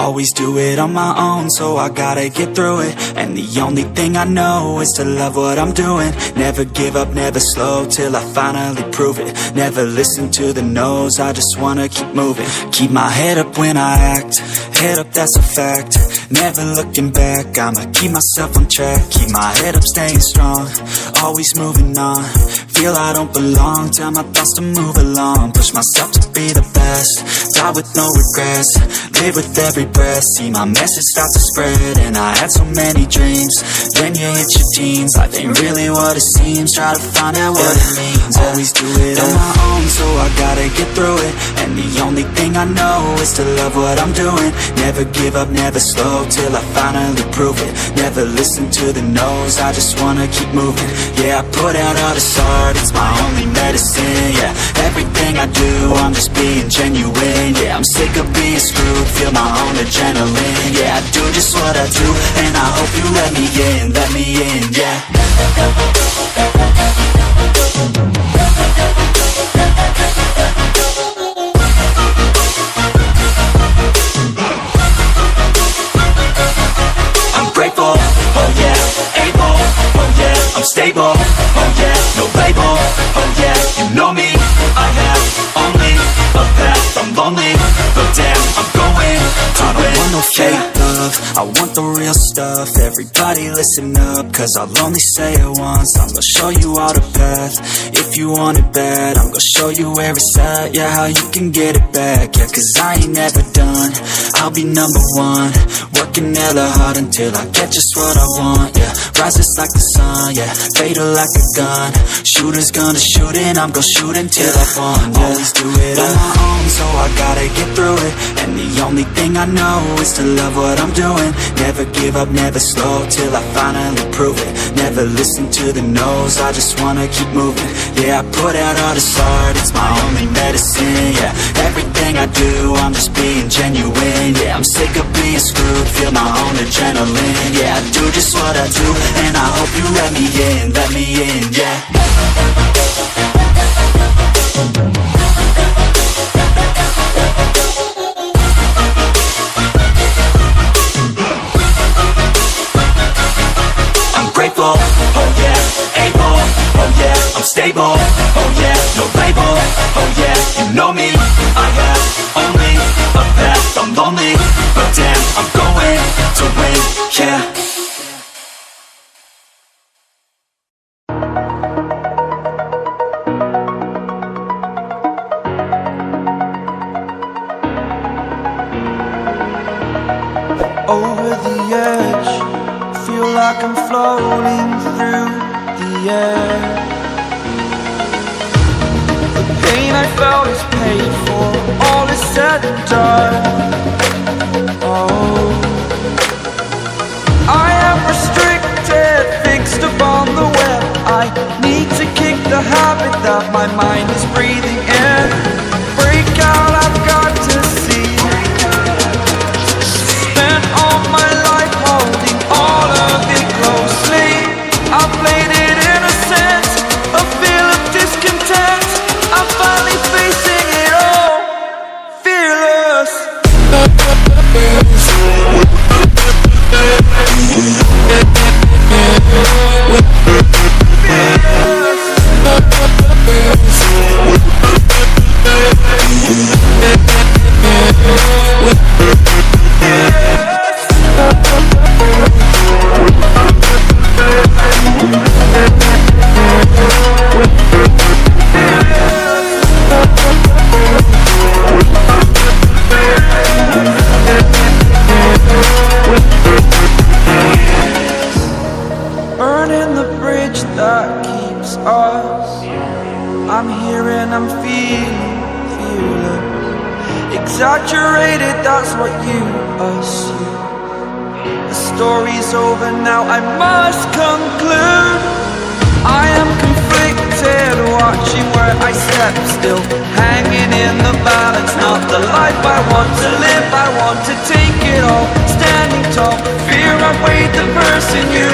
Always do it on my own, so I gotta get through it. And the only thing I know is to love what I'm doing. Never give up, never slow, till I finally prove it. Never listen to the no's, I just wanna keep moving. Keep my head up when I act, head up, that's a fact. Never looking back, I'ma keep myself on track. Keep my head up, staying strong, always moving on. Feel I don't belong, tell my thoughts to move along. Push myself to be the best, die with no regrets. Live with every breath, see my message start to spread. And I had so many dreams, then you hit your teens. Life ain't really what it seems, try to find out what it means. Always do it on my own, so I gotta get through it. And the only thing I know is to love what I'm doing. Never give up, never slow, till I finally prove it. Never listen to the no's, I just wanna keep moving. Yeah, I put out all this art, it's my only medicine. Yeah, everything I do, I'm just being genuine. Yeah, I'm sick of being screwed, feel my own adrenaline. Yeah, I do just what I do, and I hope you let me in, yeah. I'm grateful, oh yeah, able, oh yeah, I'm stable, oh yeah, no label, oh yeah, you know me, I have only a path, I'm lonely, but damn, I'm going to win. I don't want no fake love, I want the real stuff. Everybody listen up, cause I'll only say it once. I'm gonna show you all the path, if you want it bad. I'm gonna show you where it's at, yeah, how you can get it back. Yeah, cause I ain't never done, I'll be number one. Working hella hard until I get just what I want, yeah. Rises like the sun, yeah, fatal like a gun. Shooter's gonna shoot and I'm gonna shoot until I won, yeah. Always do it on my own, so I gotta get through it. And the only thing I know is to love what I'm doing. Never give up, never slow, till I finally prove it. Never listen to the no's, I just wanna keep moving. Yeah, I put out all this art, it's my only medicine. Yeah, everything I do, I'm just being genuine. Yeah, I'm sick of being screwed, feel my own adrenaline. Yeah, I do just what I do, and I hope you let me in, yeah. Grateful, oh yeah, able, oh yeah, I'm stable, oh yeah, no label, oh yeah, you know me, I have only a path, I'm lonely, but damn, I'm going to win, yeah. Over the edge, feel like I'm floating through the air. The pain I felt is paid for, all is said and done. Oh, I am restricted, fixed upon the web. I need to kick the habit that my mind is breathing in. Break out, I've got to see. Spent all my life holding all of it closely. I played it innocent, a feel of discontent. I'm finally facing it all, fearless. Burning the bridge that keeps us. I'm here and I'm feeling fearless. Exaggerated, that's what you assume. The story's over now, I must conclude. I am conflicted, watching where I step still, hanging in the balance. Not the life I want to live, I want to take it all. Standing tall, fear I weighed the person you